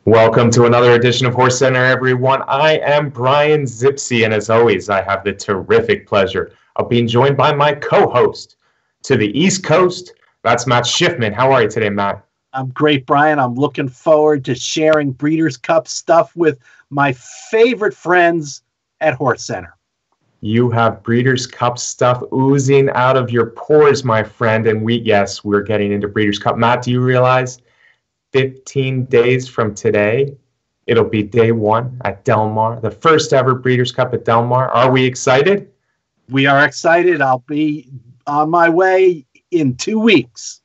Welcome to another edition of HorseCenter, everyone. I am Brian Zipsy, and as always, I have the terrific pleasure of being joined by my co-host to the East Coast. That's Matt Schiffman. How are you today, Matt? I'm great, Brian. I'm looking forward to sharing Breeders' Cup stuff with my favorite friends at HorseCenter. You have Breeders' Cup stuff oozing out of your pores, my friend, and we're getting into Breeders' Cup. Matt, do you realize 15 days from today, it'll be day one at Del Mar, the first ever Breeders' Cup at Del Mar. Are we excited? We are excited. I'll be on my way in 2 weeks.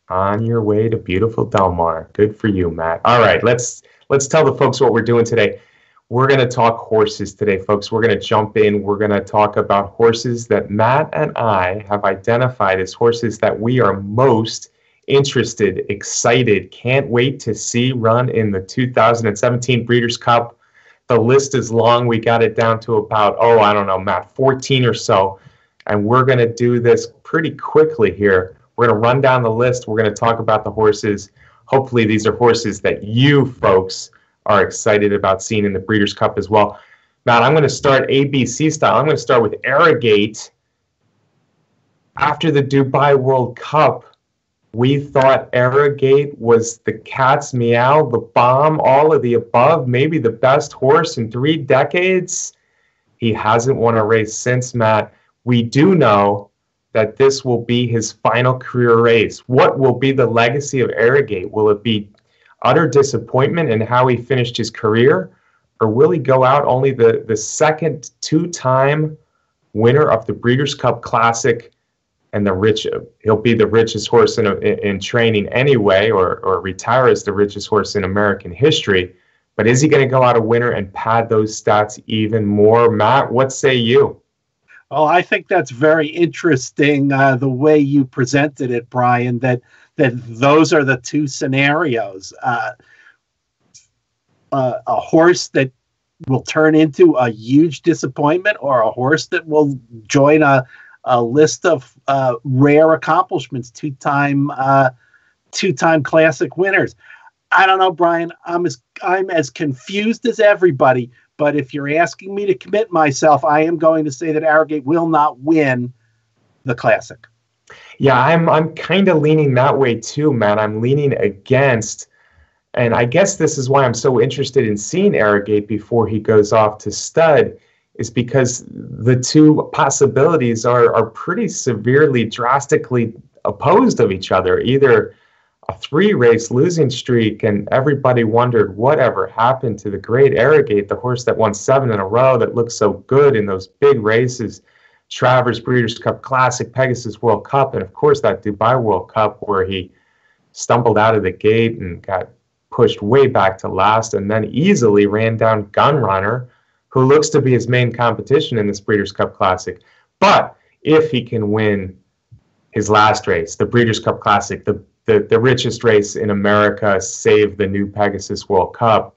On your way to beautiful Del Mar. Good for you, Matt. All right, let's tell the folks what we're doing today. We're going to talk horses today, folks. We're going to jump in. We're going to talk about horses that Matt and I have identified as horses that we are most interested, excited, can't wait to see run in the 2017 Breeders' Cup. The list is long. We got it down to about, I don't know, Matt, 14 or so. And we're going to do this pretty quickly here. We're going to run down the list. We're going to talk about the horses. Hopefully these are horses that you folks are excited about seeing in the Breeders' Cup as well. Matt, I'm going to start ABC style. I'm going to start with Arrogate. After the Dubai World Cup, we thought Arrogate was the cat's meow, the bomb, all of the above, maybe the best horse in 3 decades. He hasn't won a race since, Matt. We do know that this will be his final career race. What will be the legacy of Arrogate? Will it be utter disappointment in how he finished his career? Or will he go out only the second 2-time winner of the Breeders' Cup Classic? And he'll be the richest horse in training anyway, or retire as the richest horse in American history. But is he going to go out a winner and pad those stats even more? Matt, what say you? Oh, I think that's very interesting, the way you presented it, Brian, that those are the two scenarios. A horse that will turn into a huge disappointment, or a horse that will join a list of rare accomplishments, two-time classic winners. I don't know, Brian. I'm as confused as everybody. But if you're asking me to commit myself, I am going to say that Arrogate will not win the Classic. Yeah, I'm kind of leaning that way too, Matt. I'm leaning against, and I guess this is why I'm so interested in seeing Arrogate before he goes off to stud, is because the two possibilities are pretty severely, drastically opposed of each other. Either a 3-race losing streak, and everybody wondered whatever happened to the great Arrogate, the horse that won 7 in a row, that looked so good in those big races, Travers Breeders' Cup Classic, Pegasus World Cup, and of course that Dubai World Cup where he stumbled out of the gate and got pushed way back to last, and then easily ran down Gunrunner, who looks to be his main competition in this Breeders' Cup Classic. But if he can win his last race, the Breeders' Cup Classic, the richest race in America, save the new Pegasus World Cup,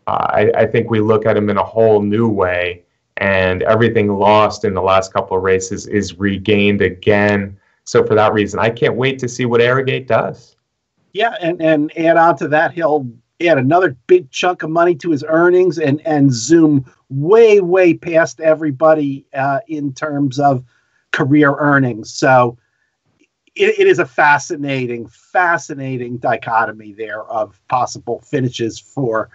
I think we look at him in a whole new way, and everything lost in the last couple of races is regained again. So for that reason, I can't wait to see what Arrogate does. Yeah, and add on to that, he'll add another big chunk of money to his earnings and zoom way, way past everybody in terms of career earnings. So it is a fascinating dichotomy there of possible finishes for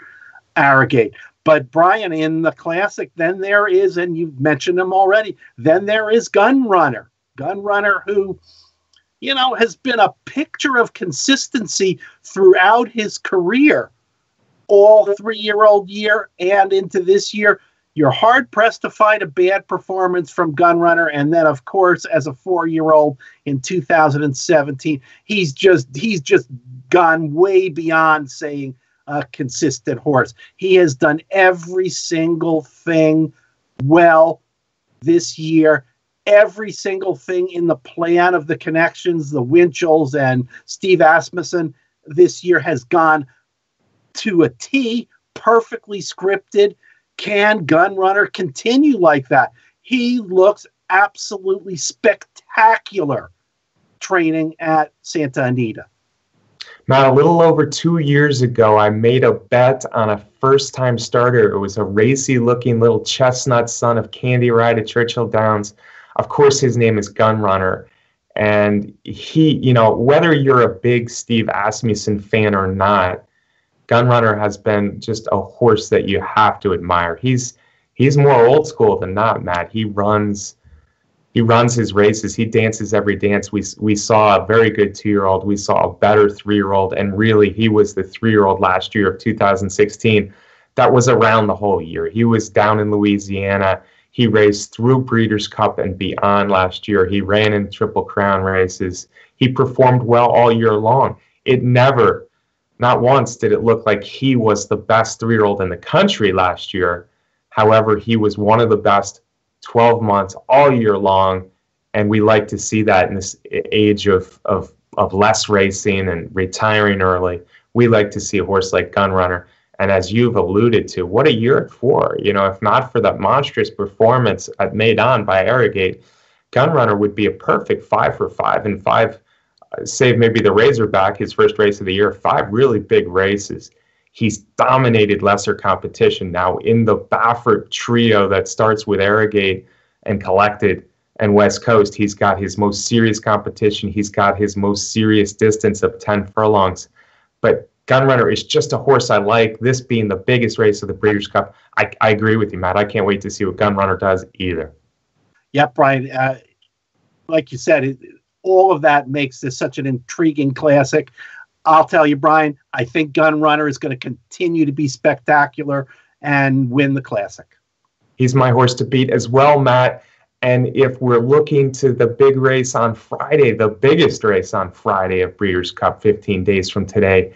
Arrogate. But Brian, in the Classic, then there is, and you've mentioned him already, then there is Gunrunner. Gunrunner, who, has been a picture of consistency throughout his career, all 3-year-old year and into this year. You're hard-pressed to find a bad performance from Gunrunner. And then, of course, as a 4-year-old in 2017, he's just gone way beyond saying a consistent horse. He has done every single thing well this year. Every single thing in the plan of the connections, the Winchells and Steve Asmussen this year has gone to a T, perfectly scripted. Can Gunrunner continue like that? He looks absolutely spectacular training at Santa Anita. Matt, a little over 2 years ago, I made a bet on a first-time starter. It was a racy-looking little chestnut son of Candy Ride at Churchill Downs. Of course, his name is Gunrunner. And he, whether you're a big Steve Asmussen fan or not, Gunrunner has been just a horse that you have to admire. He's more old school than not, Matt. He runs his races. He dances every dance. We saw a very good 2-year-old. We saw a better 3-year-old, and really, he was the 3-year-old last year of 2016 that was around the whole year. He was down in Louisiana. He raced through Breeders' Cup and beyond last year. He ran in Triple Crown races. He performed well all year long. It never, not once, did it look like he was the best 3-year-old in the country last year. However, he was one of the best 12 months all year long, and we like to see that in this age of less racing and retiring early. We like to see a horse like Gunrunner, and as you've alluded to, what a year at 4. If not for that monstrous performance at Maidan by Arrogate, Gunrunner would be a perfect 5 for 5 and 5, save maybe the Razorback, his first race of the year, 5 really big races. He's dominated lesser competition now in the Baffert trio that starts with Arrogate and Collected and West Coast. He's got his most serious competition. He's got his most serious distance of 10 furlongs. But Gunrunner is just a horse I like, this being the biggest race of the Breeders' Cup. I agree with you, Matt. I can't wait to see what Gunrunner does either. Yeah, Brian, like you said, all of that makes this such an intriguing classic. I'll tell you, Brian, I think Gunrunner is going to continue to be spectacular and win the classic. He's my horse to beat as well, Matt. And if we're looking to the big race on Friday, the biggest race on Friday of Breeders' Cup, 15 days from today,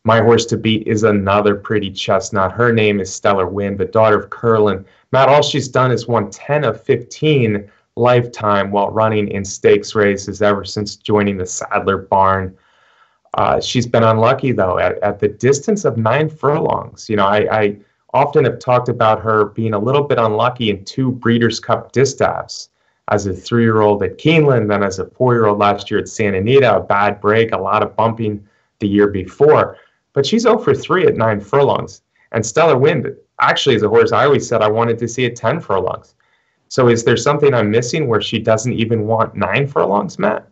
my horse to beat is another pretty chestnut. Her name is Stellar Wind, the daughter of Curlin. Matt, all she's done is won 10 of 15 lifetime while running in stakes races ever since joining the Sadler barn. She's been unlucky, though, at the distance of 9 furlongs. I often have talked about her being a little bit unlucky in 2 Breeders' Cup distaffs, as a 3-year-old at Keeneland, then as a 4-year-old last year at Santa Anita, a bad break, a lot of bumping the year before. But she's 0 for 3 at 9 furlongs. And Stellar Wind actually is a horse I always said I wanted to see at 10 furlongs. So is there something I'm missing where she doesn't even want 9 furlongs, Matt?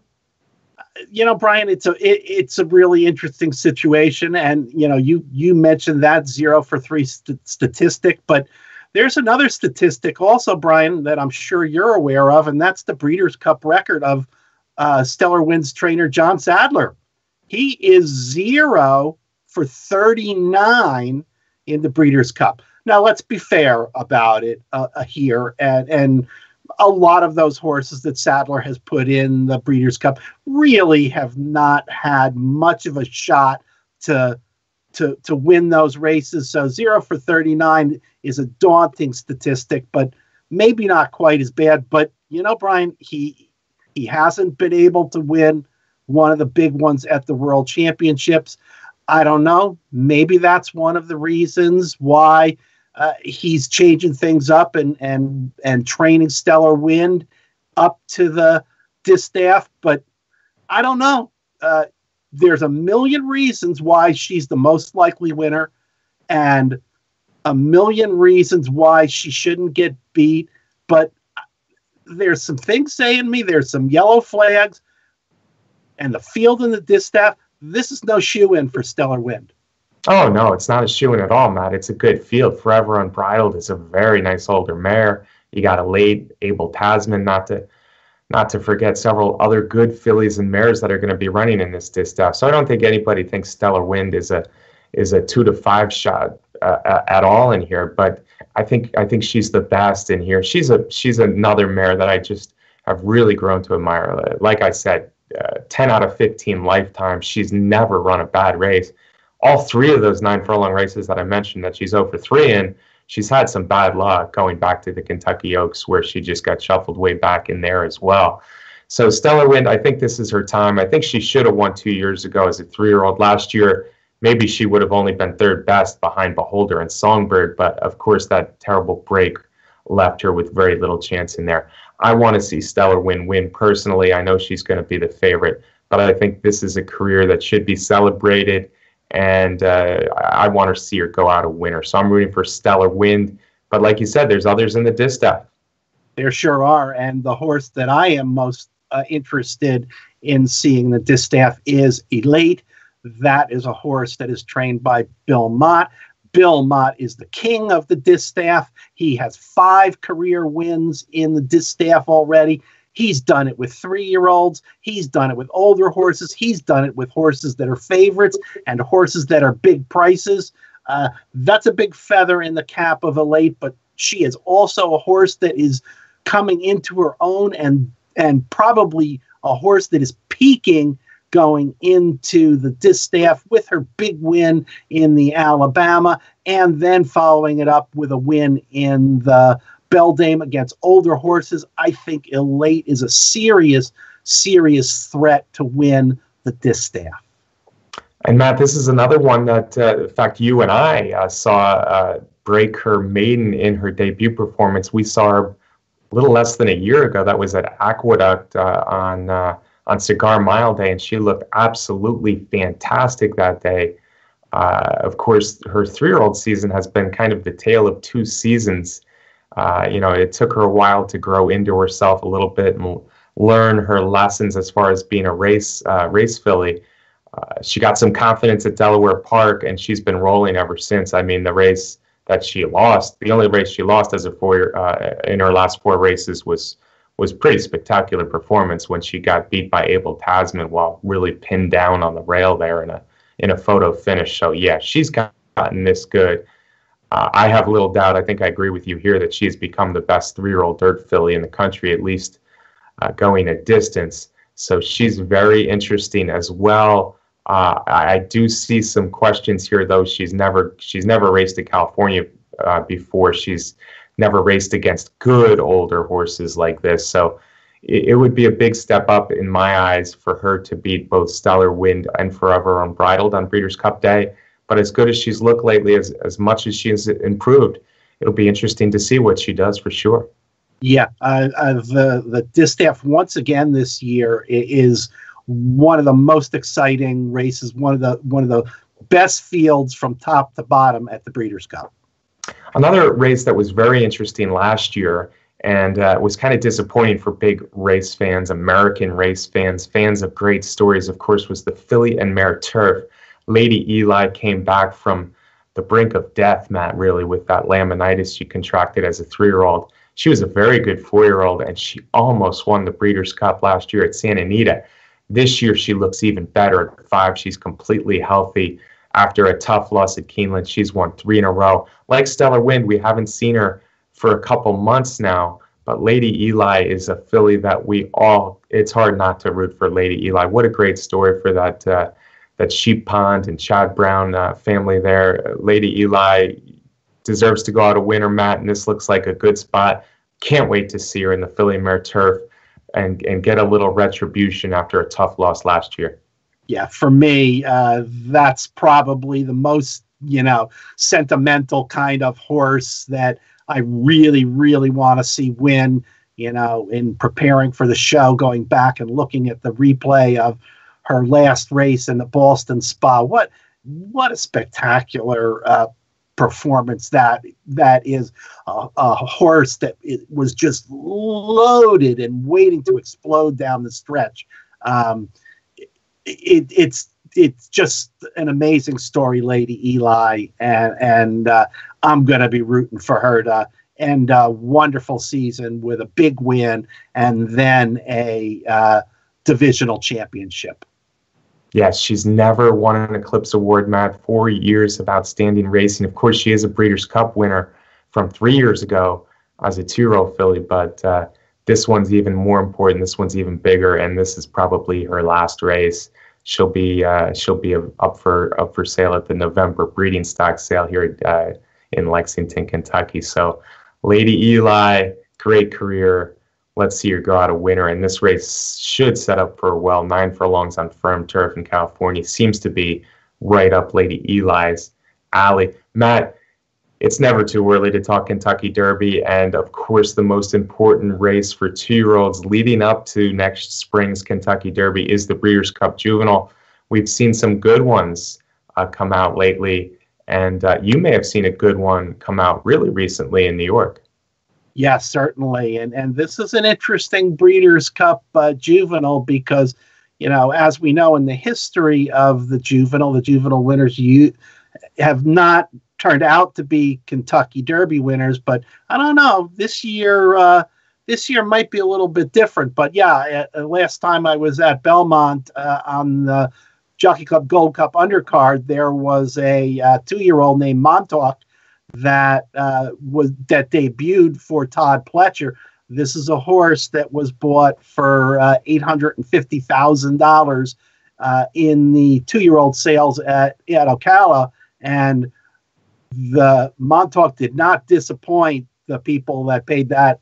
Brian, it's a really interesting situation, and you mentioned that 0 for 3 statistic, but there's another statistic also, Brian, that I'm sure you're aware of, and that's the Breeders' Cup record of Stellar Wind's trainer John Sadler. He is 0 for 39 in the Breeders' Cup. Now, let's be fair about it here, and a lot of those horses that Sadler has put in the Breeders' Cup really have not had much of a shot to win those races. So 0 for 39 is a daunting statistic, but maybe not quite as bad. But, Brian, he hasn't been able to win one of the big ones at the World Championships. I don't know. Maybe that's one of the reasons why he's changing things up and training Stellar Wind up to the distaff, but I don't know. There's a million reasons why she's the most likely winner and a million reasons why she shouldn't get beat, but there's some things saying to me, there's some yellow flags, and the field and the distaff, this is no shoe-in for Stellar Wind. Oh, no, it's not a shoe-in at all, Matt. It's a good field. Forever Unbridled is a very nice older mare. You got a late Abel Tasman, not to forget several other good fillies and mares that are going to be running in this distaff. So I don't think anybody thinks Stellar Wind is a 2 to 5 shot at all in here. But I think she's the best in here. She's another mare that I just have really grown to admire. Like I said, 10 out of 15 lifetime. She's never run a bad race. All 3 of those 9 furlong races that I mentioned that she's 0 for 3 in, she's had some bad luck going back to the Kentucky Oaks where she just got shuffled way back in there as well. So Stellar Wind, I think this is her time. I think she should have won 2 years ago as a 3-year-old. Last year, maybe she would have only been 3rd best behind Beholder and Songbird, but of course that terrible break left her with very little chance in there. I want to see Stellar Wind win personally. I know she's going to be the favorite, but I think this is a career that should be celebrated, and I want to see her go out a winner. So I'm rooting for Stellar Wind, but like you said, there's others in the Distaff. There sure are, and the horse that I am most interested in seeing the Distaff is Elate. That is a horse that is trained by Bill Mott. Bill Mott is the king of the Distaff. He has 5 career wins in the Distaff already. He's done it with 3-year-olds. He's done it with older horses. He's done it with horses that are favorites and horses that are big prices. That's a big feather in the cap of Elate, but she is also a horse that is coming into her own and probably a horse that is peaking going into the Distaff with her big win in the Alabama, and then following it up with a win in the Beldame against older horses. I think Elate is a serious threat to win the Distaff. And Matt, this is another one that, in fact, you and I saw break her maiden in her debut performance. We saw her a little less than a year ago. That was at Aqueduct on Cigar Mile Day, and she looked absolutely fantastic that day. Of course, her 3-year-old season has been kind of the tale of 2 seasons. It took her a while to grow into herself a little bit and learn her lessons as far as being a race filly. She got some confidence at Delaware Park, and she's been rolling ever since. I mean, the race that she lost, the only race she lost as in her last 4 races was pretty spectacular performance when she got beat by Abel Tasman while really pinned down on the rail there in a photo finish. So yeah, she's gotten this good. I have little doubt. I think I agree with you here that she's become the best 3-year-old dirt filly in the country, at least going a distance. So she's very interesting as well. I do see some questions here, though. She's never raced at California before. She's never raced against good older horses like this. So it would be a big step up in my eyes for her to beat both Stellar Wind and Forever Unbridled on Breeders' Cup Day. But as good as she's looked lately, as much as she has improved, it'll be interesting to see what she does for sure. Yeah, the Distaff once again this year is one of the most exciting races, one of the best fields from top to bottom at the Breeders' Cup. Another race that was very interesting last year and was kind of disappointing for big race fans, American race fans, fans of great stories, of course, was the Filly and Mare Turf. Lady Eli came back from the brink of death, Matt, really, with that laminitis she contracted as a 3-year-old. She was a very good 4-year-old, and she almost won the Breeders' Cup last year at Santa Anita. This year, she looks even better at 5. She's completely healthy. After a tough loss at Keeneland, she's won 3 in a row. Like Stellar Wind, we haven't seen her for a couple months now, but Lady Eli is a filly that it's hard not to root for Lady Eli. What a great story for that Sheep Pond and Chad Brown family there. Lady Eli deserves to go out a winner, Matt, and this looks like a good spot. Can't wait to see her in the Filly and Mare Turf and get a little retribution after a tough loss last year. Yeah, for me, that's probably the most, sentimental kind of horse that I really, really want to see win, in preparing for the show, going back and looking at the replay of her last race in the Boston Spa. What a spectacular performance that is. A horse that was just loaded and waiting to explode down the stretch. It's just an amazing story, Lady Eli, and I'm going to be rooting for her to end a wonderful season with a big win and then a divisional championship. Yes, she's never won an Eclipse Award, Matt. 4 years of outstanding racing. Of course, she is a Breeders' Cup winner from 3 years ago as a 2-year-old filly, but this one's even more important. This one's even bigger, and this is probably her last race. She'll be up for sale at the November breeding stock sale here in Lexington, Kentucky. So, Lady Eli, great career. Let's see her go out a winner. And this race should set up for 9 furlongs on firm turf in California. Seems to be right up Lady Eli's alley. Matt, It's never too early to talk Kentucky Derby, and of course, the most important race for 2-year-olds leading up to next spring's Kentucky Derby is the Breeders' Cup Juvenile. We've seen some good ones come out lately, and you may have seen a good one come out really recently in New York. Yes, certainly. And this is an interesting Breeders' Cup Juvenile because, you know, as we know in the history of the Juvenile winners have not turned out to be Kentucky Derby winners. But I don't know, this year might be a little bit different. But yeah, last time I was at Belmont on the Jockey Club Gold Cup undercard, there was a 2-year-old named Montauk that debuted for Todd Pletcher. This is a horse that was bought for $850,000 in the 2-year-old sales at Ocala, and the Montauk did not disappoint the people that paid that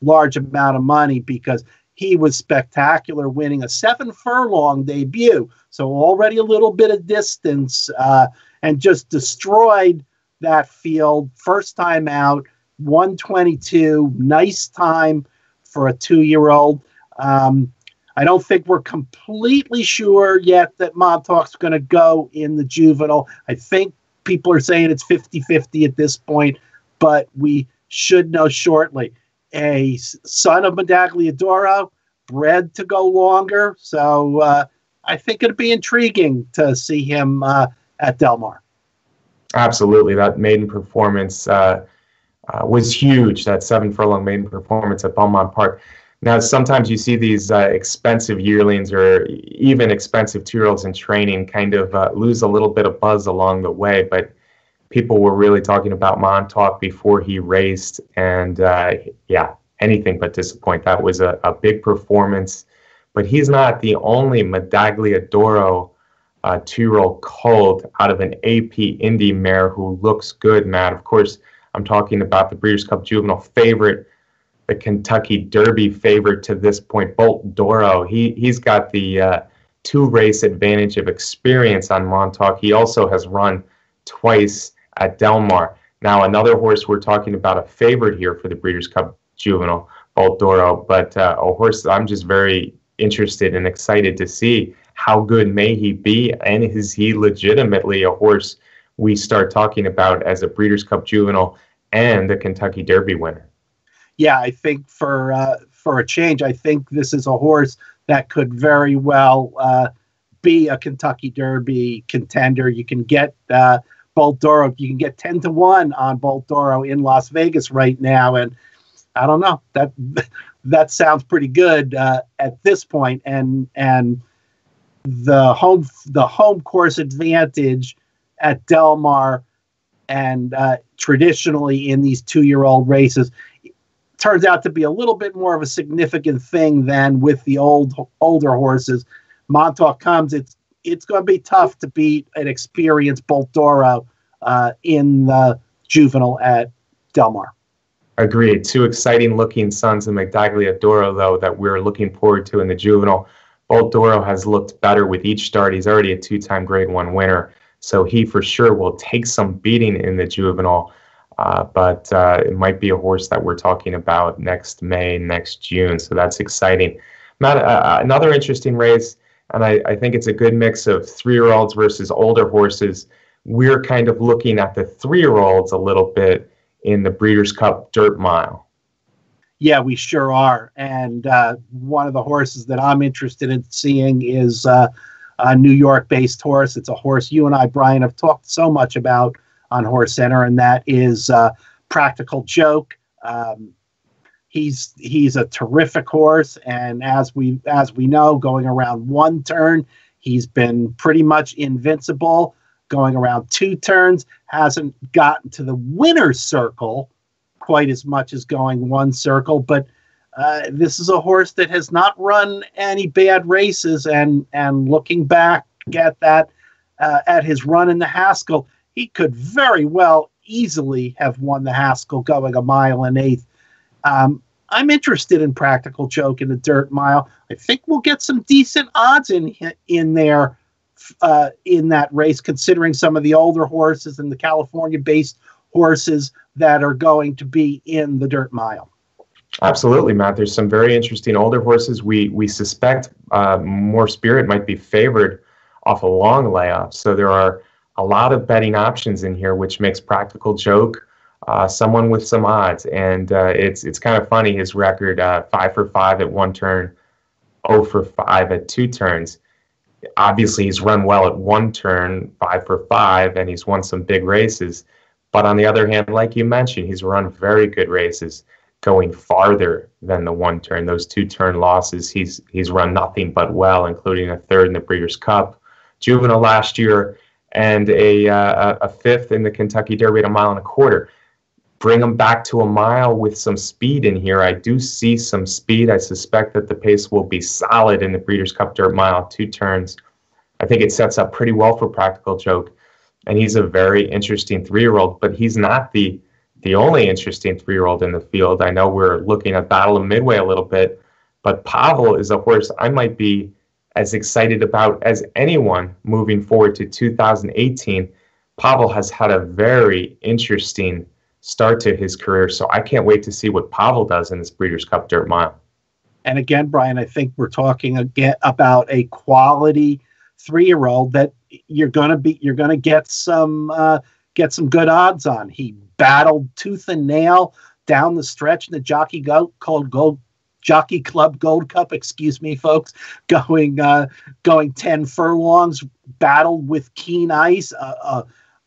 large amount of money because he was spectacular, winning a 7-furlong debut. So already a little bit of distance, and just destroyed that field. First time out, 122, nice time for a 2-year-old. I don't think we're completely sure yet that Montauk's going to go in the Juvenile. I think people are saying it's 50-50 at this point, but we should know shortly. A son of Medagliadoro, bred to go longer. So I think it'd be intriguing to see him at Del Mar. Absolutely. That maiden performance was huge, that 7-furlong maiden performance at Belmont Park. Now, sometimes you see these expensive yearlings or even expensive 2-year-olds in training kind of lose a little bit of buzz along the way, but people were really talking about Montauk before he raced, and yeah, anything but disappoint. That was a big performance, but he's not the only Medagliadoro 2-year-old colt out of an AP Indy mare who looks good, Matt. Of course, I'm talking about the Breeders' Cup Juvenile favorite, the Kentucky Derby favorite to this point, Bolt Doro. He's got the 2-race advantage of experience on Montauk. He also has run twice at Del Mar. Now, another horse we're talking about, a favorite here for the Breeders' Cup Juvenile, Bolt Doro, but a horse I'm just very interested and excited to see how good may he be, and is he legitimately a horse we start talking about as a Breeders' Cup Juvenile and the Kentucky Derby winner? Yeah, I think for a change, I think this is a horse that could very well be a Kentucky Derby contender. You can get Bolt Doro. You can get 10-1 on Bolt Doro in Las Vegas right now, and I don't know, that sounds pretty good at this point. And the home course advantage at Del Mar, and traditionally in these 2-year-old races, turns out to be a little bit more of a significant thing than with the older horses. Montauk comes, it's going to be tough to beat an experienced Bolt Doro in the Juvenile at Del Mar. Agreed. 2 exciting looking sons of Medagliadoro, though, that we're looking forward to in the Juvenile. Bolt Doro has looked better with each start. He's already a 2-time Grade 1 winner, so he for sure will take some beating in the Juvenile. But it might be a horse that we're talking about next May, next June, so that's exciting. Matt, another interesting race, and I think it's a good mix of 3-year-olds versus older horses. We're kind of looking at the 3-year-olds a little bit in the Breeders' Cup Dirt Mile. Yeah, we sure are. And one of the horses that I'm interested in seeing is a New York-based horse. It's a horse you and I, Brian, have talked so much about on HorseCenter, and that is Practical Joke. He's a terrific horse, and as we know, going around 1 turn, he's been pretty much invincible. Going around 2 turns, hasn't gotten to the winner's circle quite as much as going 1 circle, but this is a horse that has not run any bad races, and looking back at that, at his run in the Haskell, he could very well easily have won the Haskell going 1 1/8 miles. I'm interested in Practical Joke in the Dirt Mile. I think we'll get some decent odds in there in that race, considering some of the older horses and the California-based horses that are going to be in the dirt mile. Absolutely, Matt. There's some very interesting older horses. We suspect More Spirit might be favored off a long layoff. So there are a lot of betting options in here, which makes Practical Joke someone with some odds. And it's kind of funny, his record, 5 for 5 at one turn, 0 for 5 at 2 turns. Obviously, he's run well at 1 turn, 5 for 5, and he's won some big races. But on the other hand, like you mentioned, he's run very good races going farther than the 1 turn. Those 2 turn losses, he's run nothing but well, including a 3rd in the Breeders' Cup Juvenile last year and a 5th in the Kentucky Derby at 1.25 miles. Bring him back to a mile with some speed in here. I do see some speed. I suspect that the pace will be solid in the Breeders' Cup Dirt Mile, 2 turns. I think it sets up pretty well for Practical Joke. And he's a very interesting 3-year-old, but he's not the only interesting 3-year-old in the field. I know we're looking at Battle of Midway a little bit, but Pavel is a horse I might be as excited about as anyone moving forward to 2018. Pavel has had a very interesting start to his career, so I can't wait to see what Pavel does in this Breeders' Cup Dirt Mile. And again, Brian, I think we're talking again about a quality 3-year-old that you're going to get some good odds on. He battled tooth and nail down the stretch in the Jockey Club Gold Cup, excuse me, folks, going 10 furlongs, battled with Keen Ice,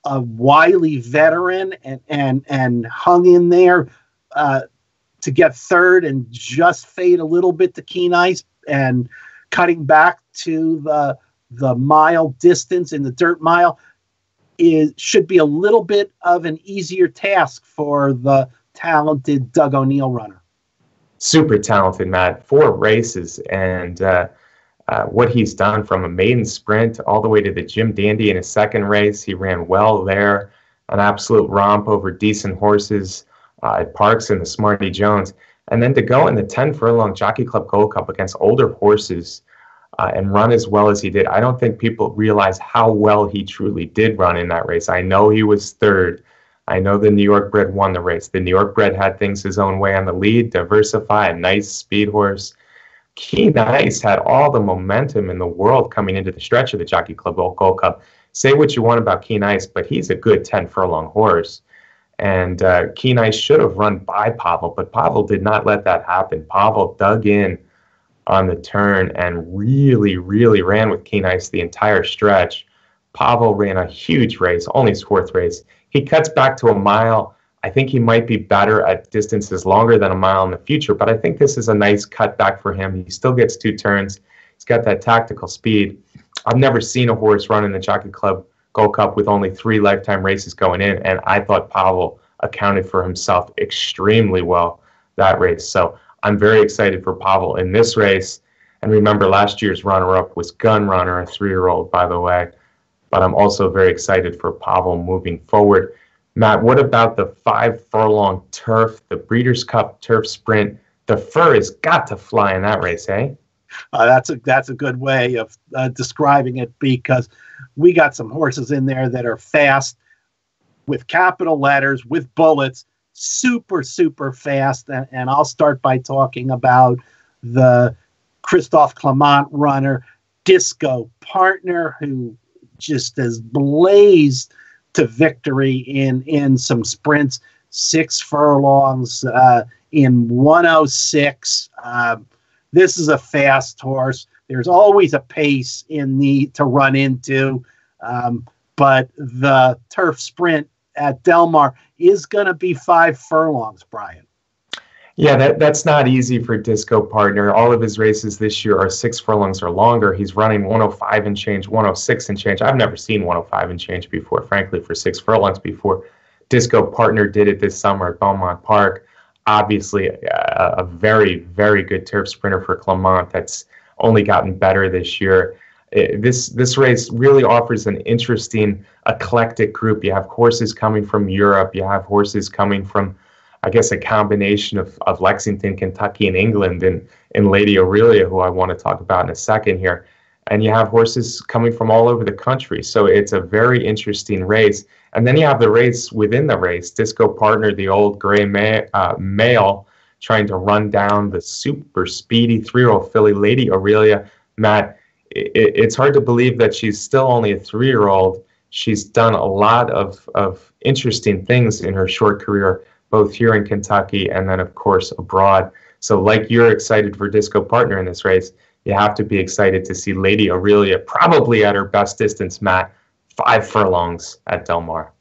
a wily veteran, and hung in there to get 3rd and just fade a little bit to Keen Ice, and cutting back to the mile distance in the dirt mile should be a little bit of an easier task for the talented Doug O'Neill runner. Super talented, Matt. 4 races, and what he's done from a maiden sprint all the way to the Jim Dandy in his 2nd race. He ran well there, an absolute romp over decent horses at Parks and the Smarty Jones. And then to go in the 10 furlong Jockey Club Gold Cup against older horses and run as well as he did. I don't think people realize how well he truly did run in that race. I know he was 3rd. I know the New York bred won the race. The New York bred had things his own way on the lead, Diversify, a nice speed horse. Keen Ice had all the momentum in the world coming into the stretch of the Jockey Club Gold Cup. Say what you want about Keen Ice, but he's a good 10 furlong horse. And Keen Ice should have run by Pavel, but Pavel did not let that happen. Pavel dug in on the turn and really, really ran with Keen Ice the entire stretch. Pavel ran a huge race, only his 4th race. He cuts back to a mile. I think he might be better at distances longer than a mile in the future, but I think this is a nice cut back for him. He still gets 2 turns. He's got that tactical speed. I've never seen a horse run in the Jockey Club Gold Cup with only 3 lifetime races going in, and I thought Pavel accounted for himself extremely well that race. So I'm very excited for Pavel in this race. And remember, last year's runner-up was Gunrunner, a 3-year-old, by the way. But I'm also very excited for Pavel moving forward. Matt, what about the 5 furlong turf, the Breeders' Cup Turf Sprint? The fur has got to fly in that race, eh? That's a good way of describing it, because we got some horses in there that are fast, with capital letters, with bullets, super, super fast. And I'll start by talking about the Christophe Clement runner, Disco Partner, who just has blazed to victory in some sprints, 6 furlongs in 106. This is a fast horse. There's always a pace to run into, but the turf sprint at Del Mar is going to be 5 furlongs, Brian. Yeah, that's not easy for Disco Partner. All of his races this year are 6 furlongs or longer. He's running 105 and change, 106 and change. I've never seen 105 and change before, frankly, for 6 furlongs before. Disco Partner did it this summer at Belmont Park. Obviously, a very, very good turf sprinter for Clement that's only gotten better this year. This race really offers an interesting, eclectic group. You have horses coming from Europe. You have horses coming from, I guess, a combination of Lexington, Kentucky, and England, and Lady Aurelia, who I want to talk about in a second here. and you have horses coming from all over the country. So it's a very interesting race. And then you have the race within the race, Disco Partner, the old gray male, trying to run down the super speedy 3-year-old filly, Lady Aurelia. Matt, it's hard to believe that she's still only a 3-year-old. She's done a lot of interesting things in her short career, both here in Kentucky and then, of course, abroad. So like you're excited for Disco Partner in this race, you have to be excited to see Lady Aurelia probably at her best distance, Matt, 5 furlongs at Del Mar.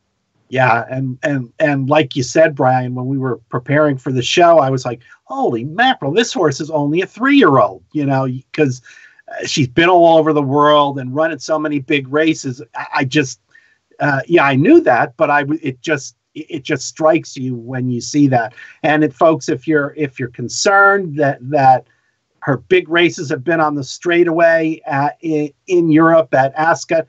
Yeah, and like you said, Brian, when we were preparing for the show, I was like, holy mackerel, this horse is only a 3-year-old, because she's been all over the world and run in so many big races. I just, I knew that, but it just strikes you when you see that. And folks, if you're concerned that her big races have been on the straightaway in Europe at Ascot,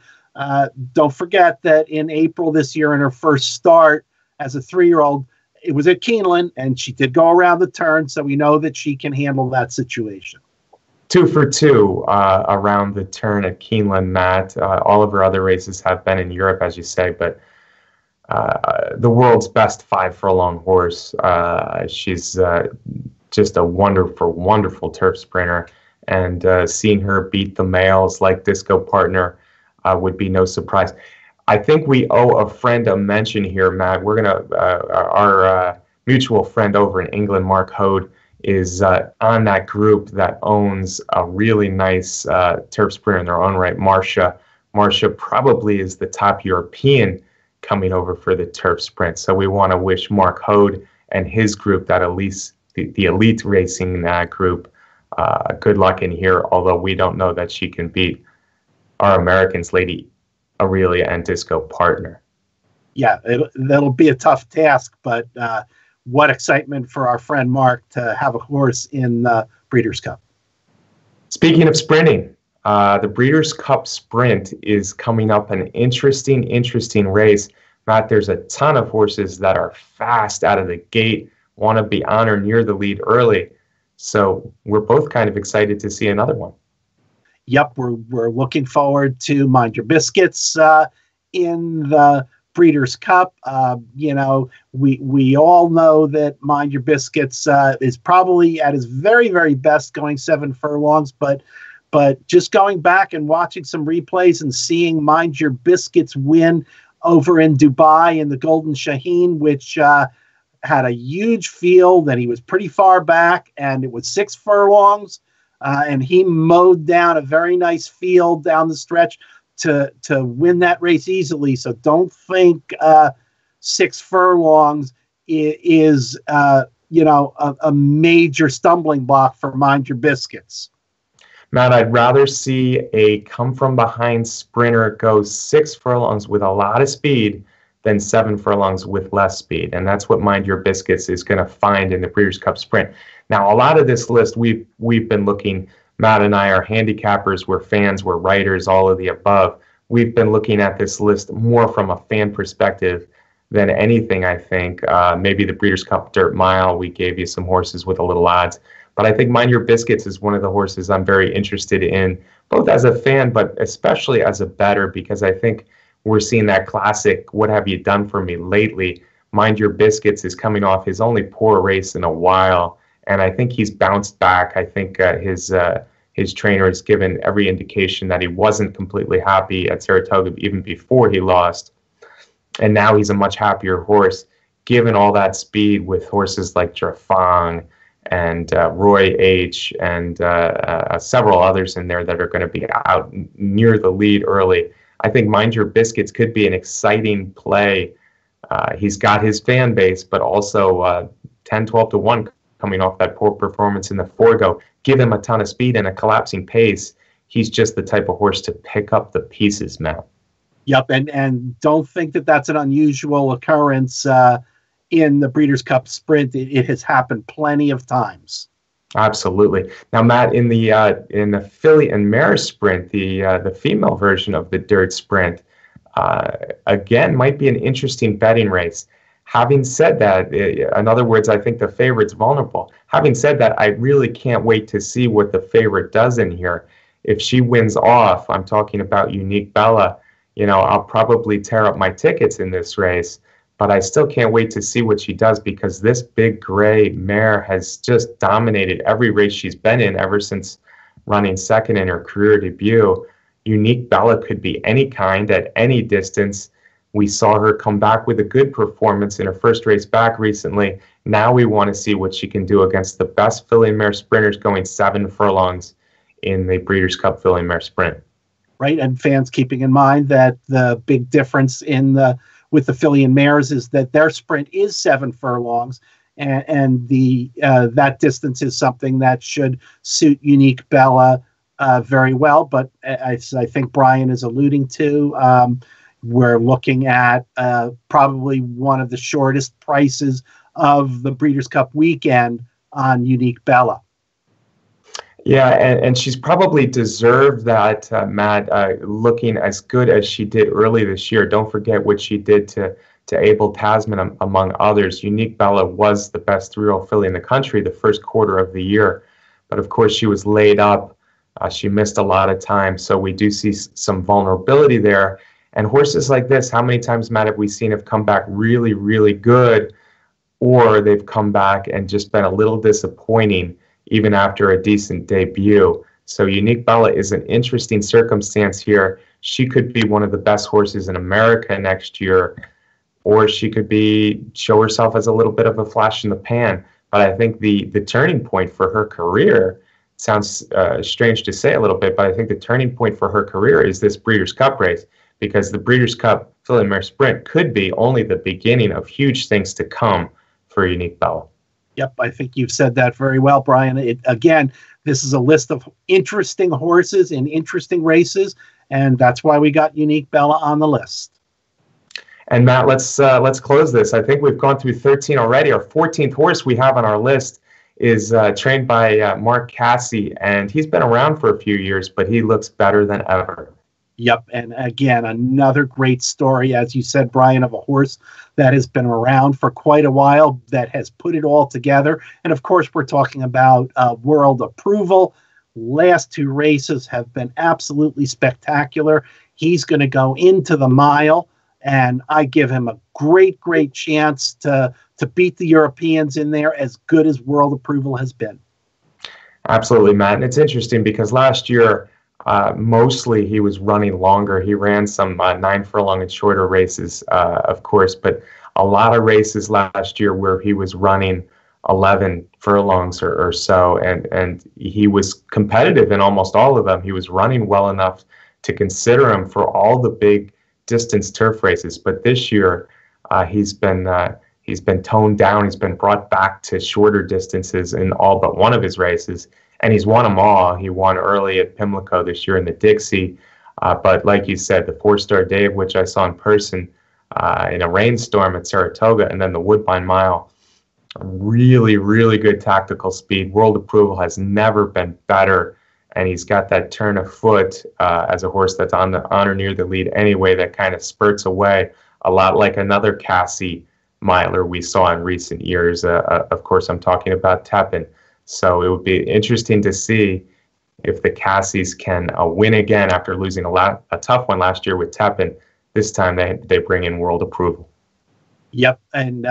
don't forget that in April this year, in her first start as a 3-year-old, it was at Keeneland, and she did go around the turn, so we know that she can handle that situation. 2 for 2 around the turn at Keeneland, Matt. All of her other races have been in Europe, as you say, but the world's best 5 furlong horse. She's just a wonderful, wonderful turf sprinter, and seeing her beat the males like Disco Partner would be no surprise. I think we owe a friend a mention here, Matt. We're gonna our mutual friend over in England, Mark Hode, is on that group that owns a really nice turf sprinter in their own right, Marcia. Marcia probably is the top European coming over for the turf sprint. So we want to wish Mark Hode and his group, that the elite racing group, good luck in here, although we don't know that she can beat our Americans, Lady Aurelia and Disco Partner. Yeah, that'll be a tough task, but what excitement for our friend Mark to have a horse in the Breeders' Cup. Speaking of sprinting, the Breeders' Cup Sprint is coming up, an interesting race. Matt, there's a ton of horses that are fast out of the gate, want to be on or near the lead early. So we're both kind of excited to see another one. Yep, we're looking forward to Mind Your Biscuits in the Breeders' Cup. We all know that Mind Your Biscuits is probably at his very, very best going 7 furlongs, but just going back and watching some replays and seeing Mind Your Biscuits win over in Dubai in the Golden Shaheen, which had a huge field, and he was pretty far back, and it was 6 furlongs, and he mowed down a very nice field down the stretch to win that race easily. So don't think 6 furlongs is a major stumbling block for Mind Your Biscuits. Matt, I'd rather see a come-from-behind sprinter go 6 furlongs with a lot of speed than 7 furlongs with less speed. And that's what Mind Your Biscuits is going to find in the Breeders' Cup Sprint. Now, a lot of this list, we've been looking, Matt and I are handicappers, we're fans, we're writers, all of the above. We've been looking at this list more from a fan perspective than anything, I think. Maybe the Breeders' Cup Dirt Mile, we gave you some horses with a little odds. But I think Mind Your Biscuits is one of the horses I'm very interested in, both as a fan, but especially as a bettor, because I think we're seeing that classic, what have you done for me lately? Mind Your Biscuits is coming off his only poor race in a while, and I think he's bounced back. I think his trainer has given every indication that he wasn't completely happy at Saratoga even before he lost, and now he's a much happier horse, given all that speed with horses like Drafong and Roy H. and several others in there that are going to be out near the lead early. I think Mind Your Biscuits could be an exciting play. He's got his fan base, but also 10, 12 to 1 coming off that poor performance in the Forgo. Give him a ton of speed and a collapsing pace. He's just the type of horse to pick up the pieces, Matt. Yep, and don't think that that's an unusual occurrence in the Breeders' Cup Sprint. It has happened plenty of times. Absolutely. Now, Matt, in the filly and mare sprint, the female version of the dirt sprint, again, might be an interesting betting race. Having said that, in other words, I think the favorite's vulnerable. Having said that, I really can't wait to see what the favorite does in here. if she wins off, I'm talking about Unique Bella, I'll probably tear up my tickets in this race. But I still can't wait to see what she does, because this big gray mare has just dominated every race she's been in ever since running second in her career debut. Unique Bella could be any kind at any distance. We saw her come back with a good performance in her first race back recently. Now we want to see what she can do against the best filly mare sprinters going 7 furlongs in the Breeders' Cup filly mare sprint. Right, and fans keeping in mind that the big difference with the filly and mares is that their sprint is 7 furlongs, and the that distance is something that should suit Unique Bella very well. But as I think Brian is alluding to, we're looking at probably one of the shortest prices of the Breeders' Cup weekend on Unique Bella. Yeah, and she's probably deserved that, Matt, looking as good as she did early this year. Don't forget what she did to Abel Tasman, among others. Unique Bella was the best 3-year-old filly in the country the first quarter of the year. But of course, she was laid up. She missed a lot of time. So we do see some vulnerability there. And horses like this, how many times, Matt, have we seen have come back really, really good, or they've come back and just been a little disappointing even after a decent debut? So Unique Bella is an interesting circumstance here. She could be one of the best horses in America next year, or she could show herself as a little bit of a flash in the pan. But I think the turning point for her career, sounds strange to say a little bit, but I think the turning point for her career is this Breeders' Cup race, because the Breeders' Cup filly mare sprint could be only the beginning of huge things to come for Unique Bella. Yep, I think you've said that very well, Brian. Again, this is a list of interesting horses in interesting races, and that's why we got Unique Bella on the list. And Matt, let's close this. I think we've gone through 13 already. Our 14th horse we have on our list is trained by Mark Casse, and he's been around for a few years, but he looks better than ever. Yep, and again, another great story, as you said, Brian, of a horse that has been around for quite a while, that has put it all together. And of course, we're talking about World Approval. Last 2 races have been absolutely spectacular. He's going to go into the mile, and I give him a great, great chance to beat the Europeans in there, as good as World Approval has been. Absolutely, Matt. And it's interesting because last year, mostly he was running longer. He ran some 9 furlong and shorter races, of course, but a lot of races last year where he was running 11 furlongs or so, and he was competitive in almost all of them. He was running well enough to consider him for all the big distance turf races. But this year, he's been toned down. He's been brought back to shorter distances in all but one of his races. And he's won them all. He won early at Pimlico this year in the Dixie. But like you said, the 4-Star Dave, which I saw in person in a rainstorm at Saratoga, and then the Woodbine Mile, really, really good tactical speed. World Approval has never been better. And he's got that turn of foot as a horse that's on or near the lead anyway, that kind of spurts away, a lot like another Casse miler we saw in recent years. Of course, I'm talking about Tepin. So it would be interesting to see if the Casses can win again after losing a tough one last year with Tepin. This time they bring in World Approval. Yep, and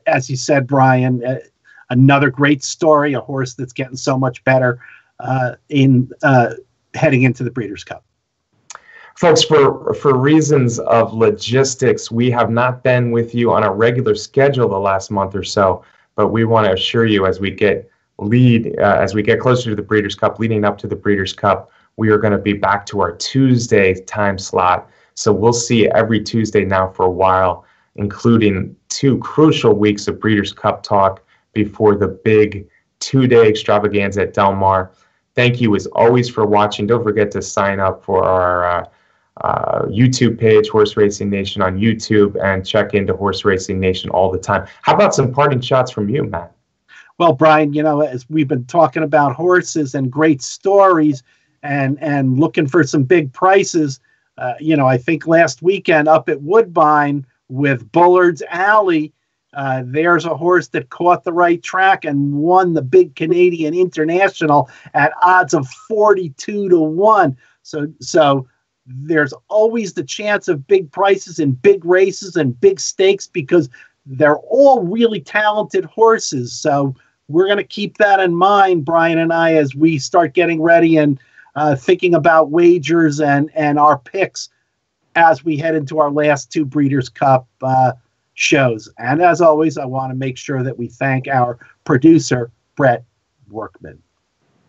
as you said, Brian, another great story, a horse that's getting so much better in heading into the Breeders' Cup. Folks, for reasons of logistics, we have not been with you on a regular schedule the last month or so, but we want to assure you as we get closer to the Breeders' Cup, leading up to the Breeders' Cup, we are going to be back to our Tuesday time slot. So we'll see every Tuesday now for a while, including 2 crucial weeks of Breeders' Cup talk before the big 2-day extravaganza at Del Mar. Thank you as always for watching. Don't forget to sign up for our YouTube page, Horse Racing Nation on YouTube, and check into Horse Racing Nation all the time. How about some parting shots from you, Matt? Well, Brian, as we've been talking about horses and great stories and looking for some big prices, I think last weekend up at Woodbine with Bullard's Alley, There's a horse that caught the right track and won the big Canadian International at odds of 42-1. So there's always the chance of big prices in big races and big stakes because they're all really talented horses. So we're going to keep that in mind, Brian and I, as we start getting ready and thinking about wagers and our picks as we head into our last two Breeders' Cup shows. And as always, I want to make sure that we thank our producer, Brett Workman.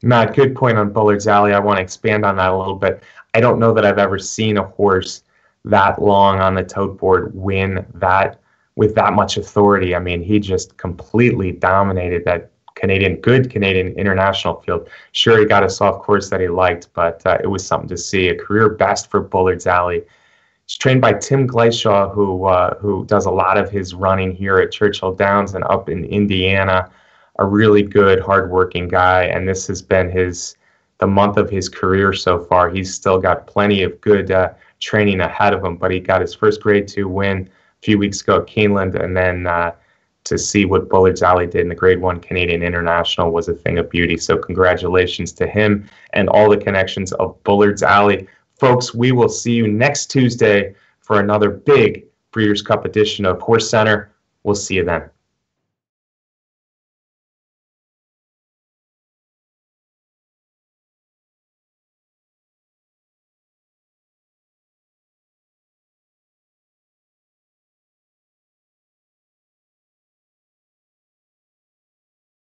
Matt, good point on Bullard's Alley. I want to expand on that a little bit. I don't know that I've ever seen a horse that long on the tote board win that with that much authority. I mean, he just completely dominated that good Canadian International field. Sure, he got a soft course that he liked, but it was something to see. A career best for Bullard's Alley. He's trained by Tim Gleishaw, who does a lot of his running here at Churchill Downs and up in Indiana. A really good, hardworking guy, and this has been the month of his career so far. He's still got plenty of good training ahead of him, but he got his first Grade 2 win a few weeks ago at Keeneland, and then to see what Bullard's Alley did in the Grade 1 Canadian International was a thing of beauty. So congratulations to him and all the connections of Bullard's Alley. Folks, we will see you next Tuesday for another big Breeders' Cup edition of HorseCenter. We'll see you then.